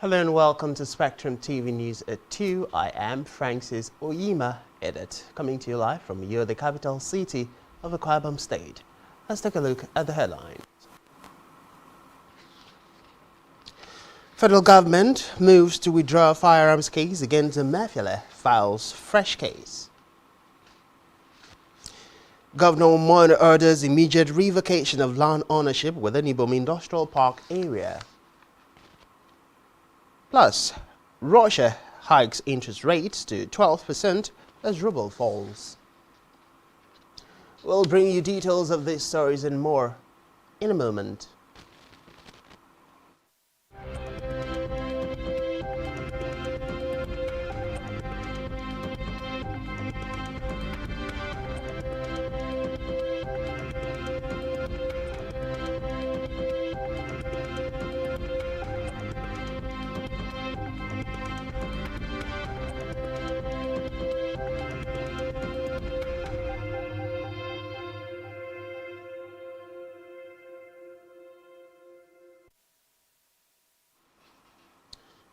Hello and welcome to Spectrum TV News at 2. I am Francis Oyima, edit, coming to you live from Uyo, the capital city of Akwa Ibom State. Let's take a look at the headlines. Federal government moves to withdraw firearms case against Emefiele, files fresh case. Governor Mono orders immediate revocation of land ownership within Ibom Industrial Park area. Plus, Russia hikes interest rates to 12% as ruble falls. We'll bring you details of these stories and more in a moment.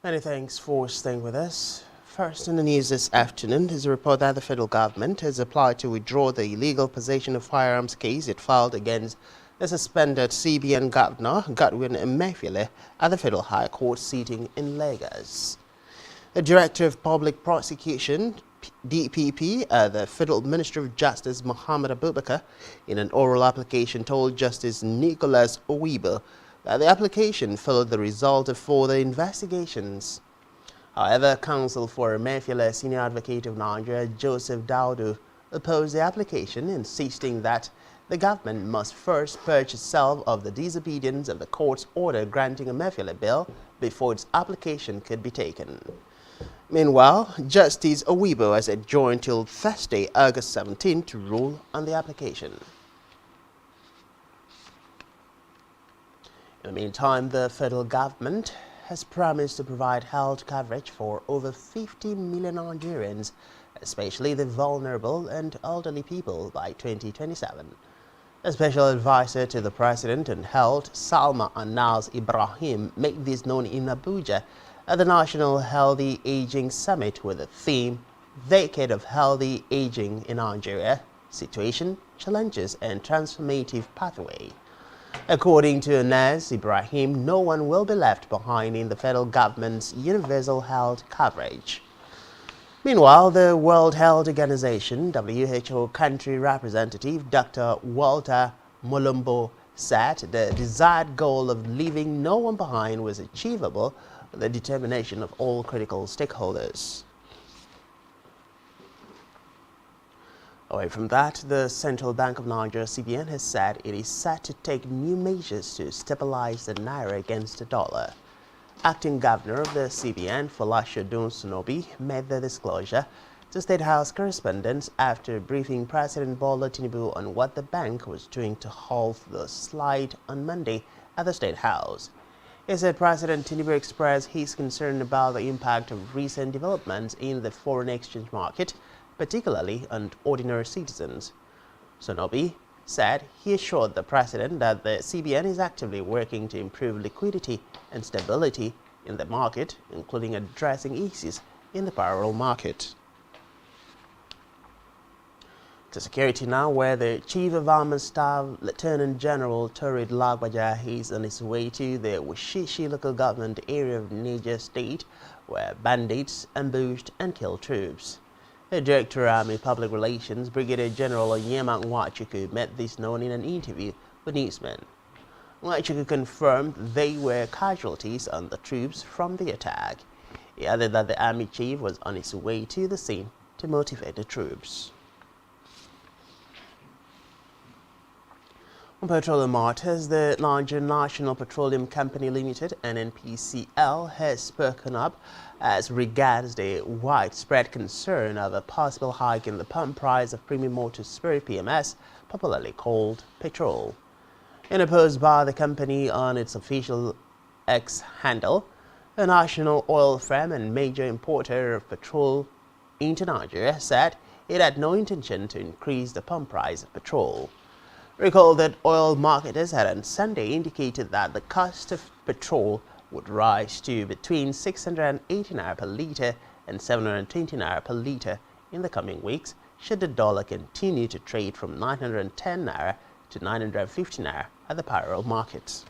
Many thanks for staying with us. First in the news this afternoon is a report that the federal government has applied to withdraw the illegal possession of firearms case it filed against the suspended CBN governor Godwin Emefiele at the Federal High Court sitting in Lagos. The Director of Public Prosecution, DPP, at the Federal Ministry of Justice, Muhammad Abubakar, in an oral application told Justice Nicholas Owibo that the application followed the result of further investigations. However, counsel for Emefiele, Senior Advocate of Nigeria, Joseph Daudu, opposed the application, insisting that the government must first purge itself of the disobedience of the court's order granting Emefiele bail before its application could be taken. Meanwhile, Justice Owibo has adjourned till Thursday, August 17, to rule on the application. In the meantime, the federal government has promised to provide health coverage for over 50 million Nigerians, especially the vulnerable and elderly people, by 2027. A special advisor to the President on Health, Salma Anas Ibrahim, made this known in Abuja at the National Healthy Aging Summit with the theme, Decade of Healthy Aging in Nigeria, Situation, Challenges and Transformative Pathway. According to Anas Ibrahim, no one will be left behind in the federal government's universal health coverage. Meanwhile, the World Health Organization, WHO country representative Dr. Walter Molumbo said the desired goal of leaving no one behind was achievable with the determination of all critical stakeholders. Away from that, the Central Bank of Nigeria, CBN, has said it is set to take new measures to stabilize the naira against the dollar. Acting Governor of the CBN, Folashodun Sunobi, made the disclosure to State House correspondents after briefing President Bola Tinubu on what the bank was doing to halt the slide on Monday at the State House. He said President Tinubu expressed his concern about the impact of recent developments in the foreign exchange market, particularly on ordinary citizens. Sonobi said he assured the president that the CBN is actively working to improve liquidity and stability in the market, including addressing issues in the parallel market. To security now, where the Chief of Army Staff, Lieutenant General Turid Lagbaja, is on his way to the Wushishi local government area of Niger State, where bandits ambushed and killed troops. The Director of Army Public Relations, Brigadier General Onyema Nwachuku, made this known in an interview with newsmen. Nwachuku confirmed they were casualties on the troops from the attack. He added that the Army Chief was on his way to the scene to motivate the troops. On petroleum matters, the Nigerian National Petroleum Company Limited, NNPCL, has spoken up as regards the widespread concern of a possible hike in the pump price of premium motor spirit PMS, popularly called petrol. In a post by the company on its official X handle, the national oil firm and major importer of petrol into Nigeria said it had no intention to increase the pump price of petrol. Recall that oil marketers had on Sunday indicated that the cost of petrol would rise to between 680 naira per litre and 720 naira per litre in the coming weeks, should the dollar continue to trade from 910 naira to 950 naira at the parallel markets.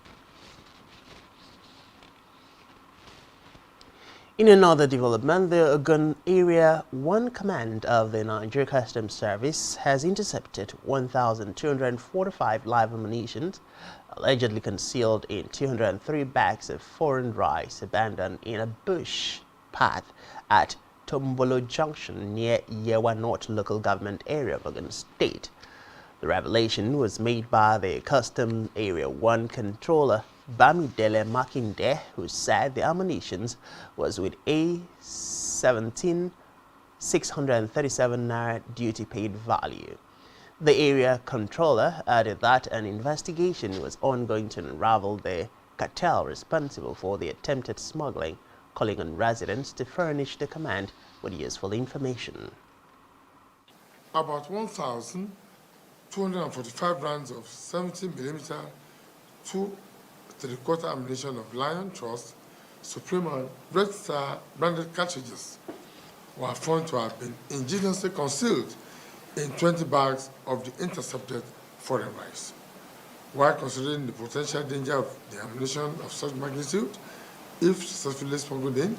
In another development, the Ogun Area 1 Command of the Nigeria Customs Service has intercepted 1,245 live ammunition allegedly concealed in 203 bags of foreign rice abandoned in a bush path at Tombolo Junction near Yewa North local government area of Ogun State. The revelation was made by the Customs Area 1 controller Bamidele Makinde, who said the ammunition was with a 17,637 naira duty-paid value. The area controller added that an investigation was ongoing to unravel the cartel responsible for the attempted smuggling, calling on residents to furnish the command with useful information. About 1,245 rounds of 70mm 2¾ ammunition of Lion Trust, Supreme and Red Star branded cartridges were found to have been ingeniously concealed in 20 bags of the intercepted foreign rice. While considering the potential danger of the ammunition of such magnitude, if successfully smuggled in,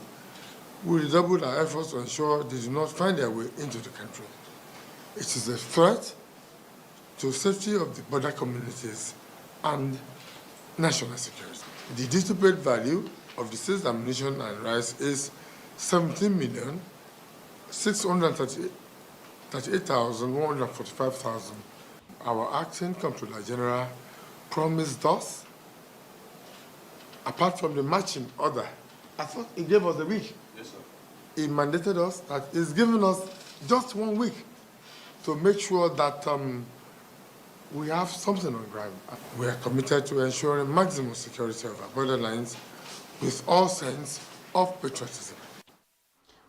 we redoubled our efforts to ensure they do not find their way into the country. It is a threat to the safety of the border communities and national security. The duty-paid value of the seized ammunition and rice is 17,638,145,000. Our acting Comptroller General promised us, apart from the matching order, I thought he gave us a week. Yes, sir. He mandated us that he's giving us just 1 week to make sure that we have something on ground. We are committed to ensuring maximum security of our borderlines with all sense of patriotism.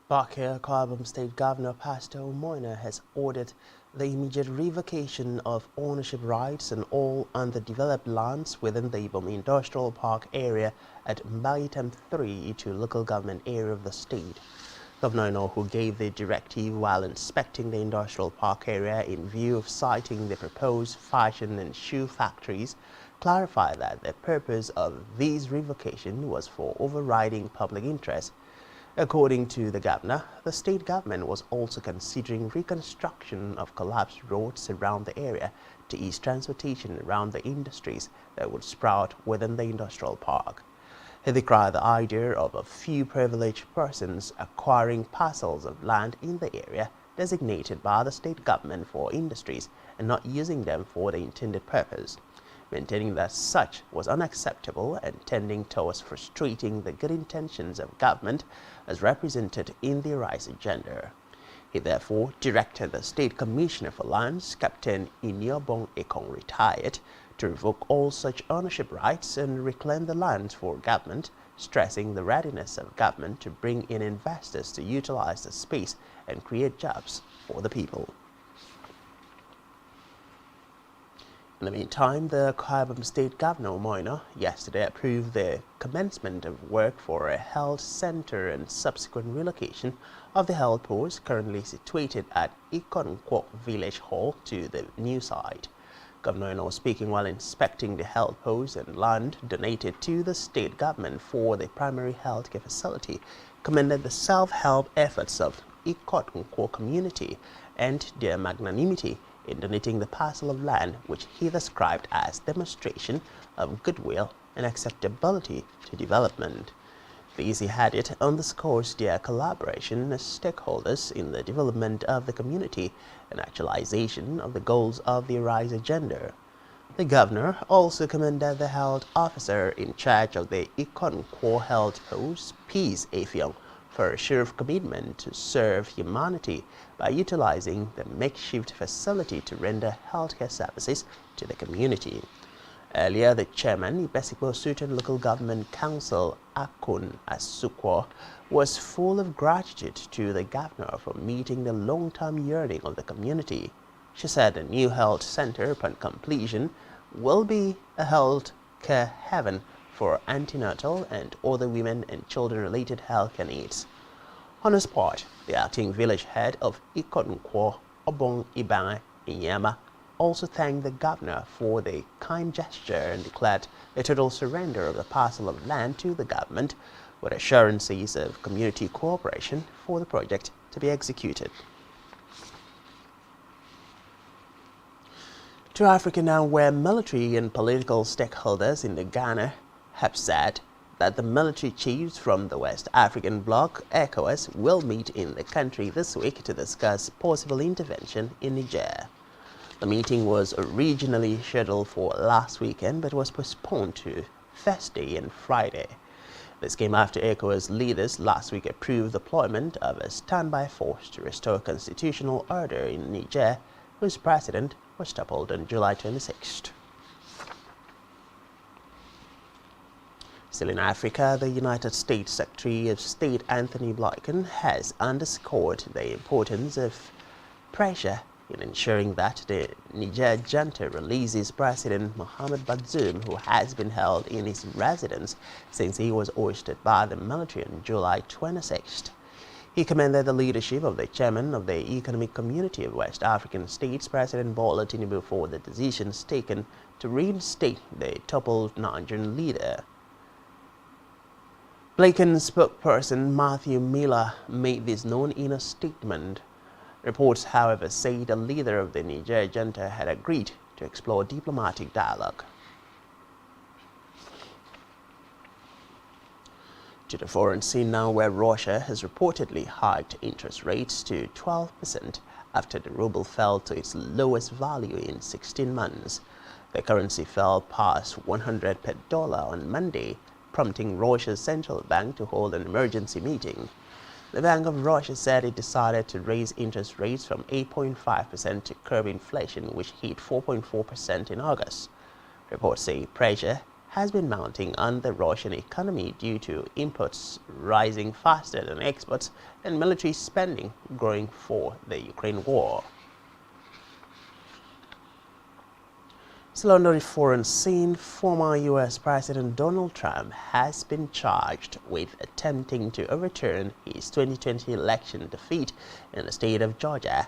Back here, Akwa Ibom State Governor Pastor Omoina has ordered the immediate revocation of ownership rights on all underdeveloped lands within the Ibom Industrial Park area at Mbayitem 3 to local government area of the state. Governor Ino, who gave the directive while inspecting the industrial park area in view of siting the proposed fashion and shoe factories, clarified that the purpose of this revocation was for overriding public interest. According to the governor, the state government was also considering reconstruction of collapsed roads around the area to ease transportation around the industries that would sprout within the industrial park. He decried the idea of a few privileged persons acquiring parcels of land in the area designated by the state government for industries and not using them for the intended purpose, maintaining that such was unacceptable and tending towards frustrating the good intentions of government as represented in the RISE agenda. He therefore directed the State Commissioner for Lands, Captain Iniobong Ekong, retired, to revoke all such ownership rights and reclaim the lands for government, stressing the readiness of government to bring in investors to utilize the space and create jobs for the people. In the meantime, the Akwa Ibom State Governor Omoina yesterday approved the commencement of work for a health center and subsequent relocation of the health post currently situated at Ikonkwo Village Hall to the new site. Governor Ino, speaking while inspecting the health post and land donated to the state government for the primary health care facility, commended the self-help efforts of Ikonkwo community and their magnanimity in donating the parcel of land which he described as demonstration of goodwill and acceptability to development. These, he added, underscores their collaboration as stakeholders in the development of the community and actualization of the goals of the RISE agenda. The governor also commended the health officer in charge of the Ikonkwo health post, Peace Afiong, for a sheer commitment to serve humanity by utilizing the makeshift facility to render healthcare services to the community. Earlier, the chairman, Ibesipo Sultan Local Government Council, Akun Asukwo, was full of gratitude to the governor for meeting the long-term yearning of the community. She said the new health center, upon completion, will be a health care heaven for antenatal and other women and children-related healthcare needs. On his part, the acting village head of Ikonkwo, Obong Ibange Inyama, also thanked the governor for the kind gesture and declared a total surrender of the parcel of land to the government, with assurances of community cooperation for the project to be executed. To Africa now, where military and political stakeholders in the Ghana have said that the military chiefs from the West African bloc, ECOWAS, will meet in the country this week to discuss possible intervention in Niger. The meeting was originally scheduled for last weekend but was postponed to Thursday and Friday. This came after ECOWAS leaders last week approved the deployment of a standby force to restore constitutional order in Niger, whose president was toppled on July 26th. Still in Africa, the United States Secretary of State Anthony Blinken has underscored the importance of pressure in ensuring that the Niger junta releases President Mohamed Bazoum, who has been held in his residence since he was ousted by the military on July 26th. He commended the leadership of the chairman of the Economic Community of West African States, President Bola Tinubu, for the decisions taken to reinstate the toppled Nigerian leader. Blinken's spokesperson Matthew Miller made this known in a statement. Reports, however, say the leader of the Niger junta had agreed to explore diplomatic dialogue. To the foreign scene now, where Russia has reportedly hiked interest rates to 12% after the ruble fell to its lowest value in 16 months. The currency fell past 100 per dollar on Monday, prompting Russia's central bank to hold an emergency meeting. The Bank of Russia said it decided to raise interest rates from 8.5% to curb inflation, which hit 4.4% in August. Reports say pressure has been mounting on the Russian economy due to imports rising faster than exports and military spending growing for the Ukraine war. Still on the foreign scene, former U.S. President Donald Trump has been charged with attempting to overturn his 2020 election defeat in the state of Georgia.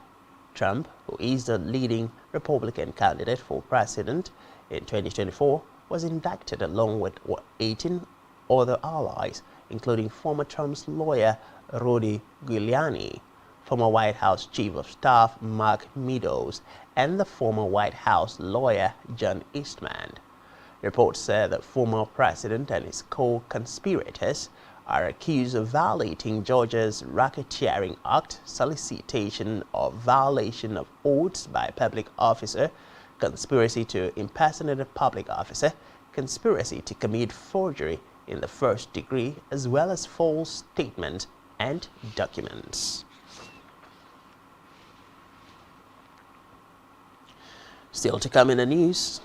Trump, who is the leading Republican candidate for president in 2024, was indicted along with 18 other allies, including former Trump's lawyer Rudy Giuliani, former White House Chief of Staff Mark Meadows, and the former White House lawyer John Eastman. Reports say the former president and his co-conspirators are accused of violating Georgia's Racketeering Act, solicitation or violation of oaths by a public officer, conspiracy to impersonate a public officer, conspiracy to commit forgery in the first degree, as well as false statements and documents. Still to come in the news,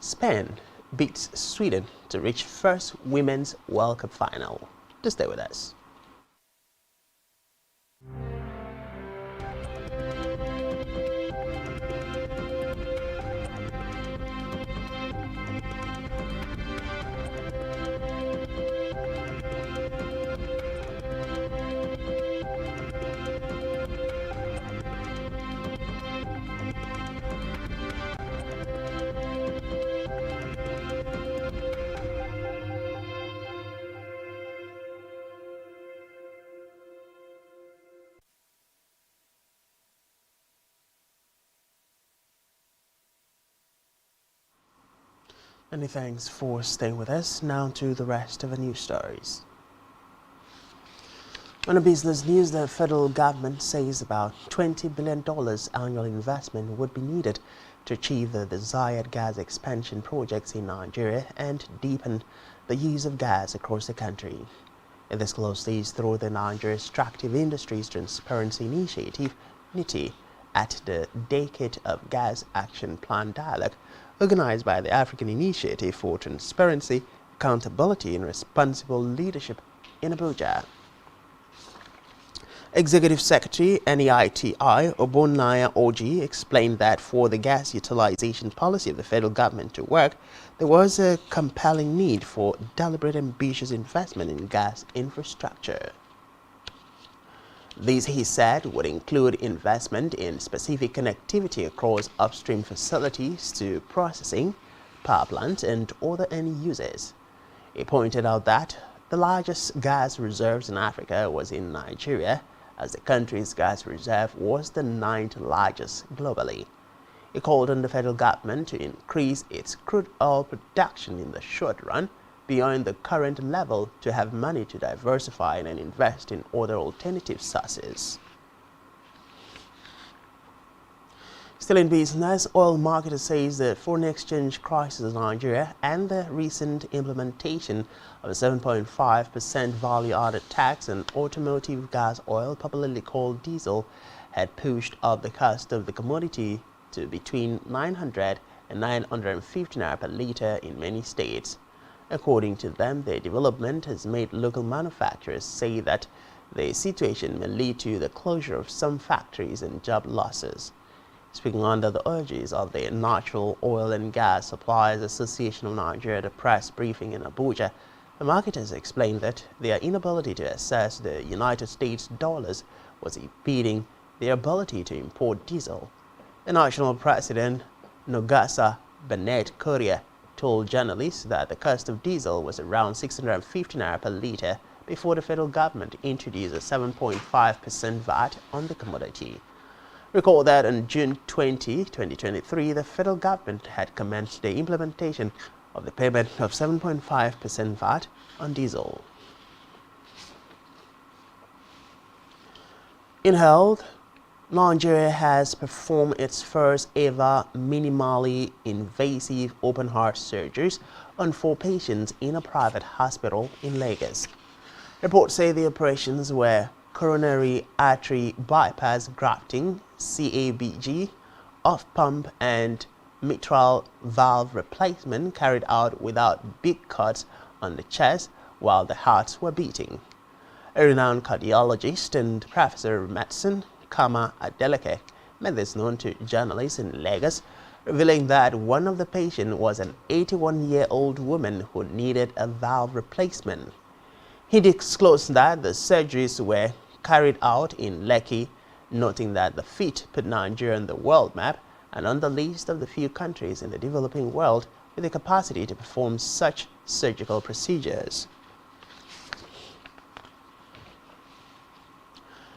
Spain beats Sweden to reach first Women's World Cup final. To stay with us. Many thanks for staying with us. Now to the rest of the news stories. On the business news, the federal government says about $20 billion annual investment would be needed to achieve the desired gas expansion projects in Nigeria and deepen the use of gas across the country. It disclosed these through the Nigeria Extractive Industries Transparency Initiative, NITI, at the Decade of Gas Action Plan Dialogue, organized by the African Initiative for Transparency, Accountability and Responsible Leadership in Abuja. Executive Secretary NEITI Obonaya Oji explained that for the gas utilization policy of the federal government to work, there was a compelling need for deliberate ambitious investment in gas infrastructure. This, he said, would include investment in specific connectivity across upstream facilities to processing, power plants, and other end users. He pointed out that the largest gas reserves in Africa was in Nigeria, as the country's gas reserve was the 9th largest globally. He called on the federal government to increase its crude oil production in the short run beyond the current level to have money to diversify and invest in other alternative sources. Still in business, oil marketer says the foreign exchange crisis in Nigeria and the recent implementation of a 7.5% value-added tax on automotive gas oil, popularly called diesel, had pushed up the cost of the commodity to between 900 and 950 naira per litre in many states. According to them, the development has made local manufacturers say that the situation may lead to the closure of some factories and job losses. Speaking under the urges of the Natural Oil and Gas Suppliers Association of Nigeria at a press briefing in Abuja, the marketers explained that their inability to access the United States dollars was impeding their ability to import diesel. The national president, Nogasa Bennett Korea, told journalists that the cost of diesel was around 650 naira per litre before the federal government introduced a 7.5% VAT on the commodity. Recall that on June 20, 2023, the federal government had commenced the implementation of the payment of 7.5% VAT on diesel. In health, Nigeria has performed its first ever minimally invasive open heart surgeries on 4 patients in a private hospital in Lagos. Reports say the operations were coronary artery bypass grafting, CABG, off-pump and mitral valve replacement carried out without big cuts on the chest while the hearts were beating. A renowned cardiologist and professor of medicine, Kama Adeleke, made this known to journalists in Lagos, revealing that one of the patients was an 81-year-old woman who needed a valve replacement. He disclosed that the surgeries were carried out in Lekki, noting that the feat put Nigeria on the world map and on the list of the few countries in the developing world with the capacity to perform such surgical procedures.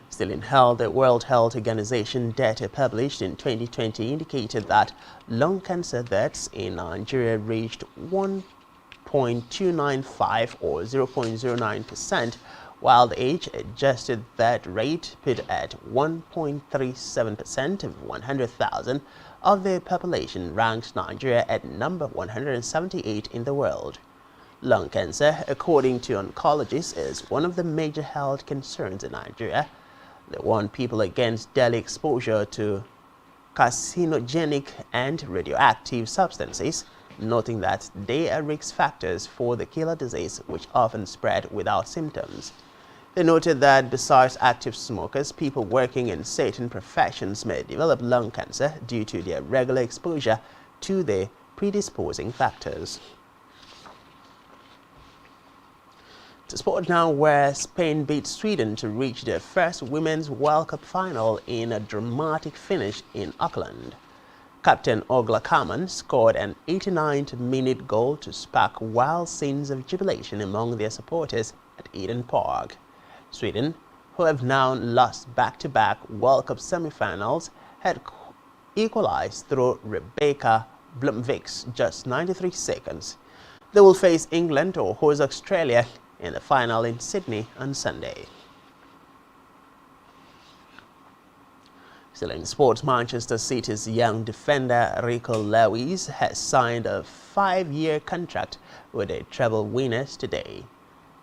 Still in health, the World Health Organization data published in 2020 indicated that lung cancer deaths in Nigeria reached 1.295 or 0.09%, while the age-adjusted death rate put at 1.37% of 100,000 of the population, ranks Nigeria at number 178 in the world. Lung cancer, according to oncologists, is one of the major health concerns in Nigeria. They warn people against daily exposure to carcinogenic and radioactive substances, noting that they are risk factors for the killer disease, which often spread without symptoms. They noted that besides active smokers, people working in certain professions may develop lung cancer due to their regular exposure to the predisposing factors. To sport now, where Spain beat Sweden to reach their first Women's World Cup final in a dramatic finish in Auckland. Captain Ogla Kaman scored an 89th-minute goal to spark wild scenes of jubilation among their supporters at Eden Park. Sweden, who have now lost back-to-back World Cup semi-finals, had equalized through Rebecca Blomvik's just 93 seconds. They will face England or host Australia in the final in Sydney on Sunday. Still in sports, Manchester City's young defender Rico Lewis has signed a 5-year contract with the treble winners today.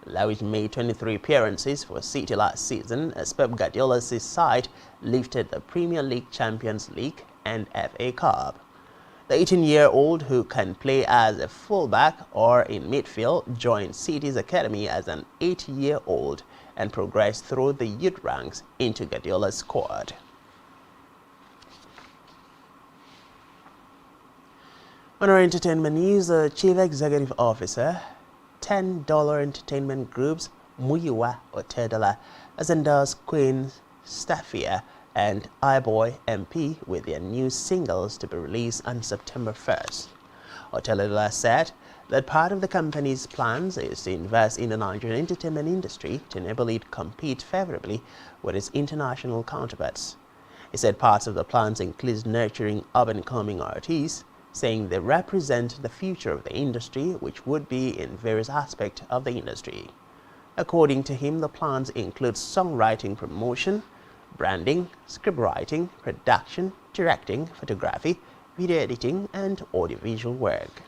Lewis made 23 appearances for City last season as Pep Guardiola's side lifted the Premier League, Champions League and FA Cup. The 18-year-old, who can play as a fullback or in midfield, joined City's academy as an 8-year-old and progress through the youth ranks into Guardiola's squad. On our entertainment news, the Chief Executive Officer, $10 entertainment groups Muyiwa Otedala has endorsed Queen Staffia and iBoy MP with their new singles to be released on September 1st. Otedala said that part of the company's plans is to invest in the Nigerian entertainment industry to enable it to compete favorably with its international counterparts. He said parts of the plans include nurturing up-and-coming artists, saying they represent the future of the industry, which would be in various aspects of the industry. According to him, the plans include songwriting promotion, branding, scriptwriting, production, directing, photography, video editing, and audiovisual work.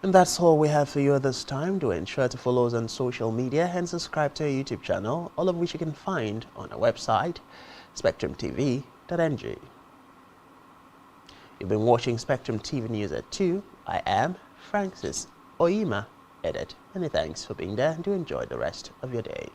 And that's all we have for you at this time. Do ensure to follow us on social media and subscribe to our YouTube channel, all of which you can find on our website, spectrumtv.ng. You've been watching Spectrum TV News at 2. I am Francis Oima, edit. Many thanks for being there and do enjoy the rest of your day.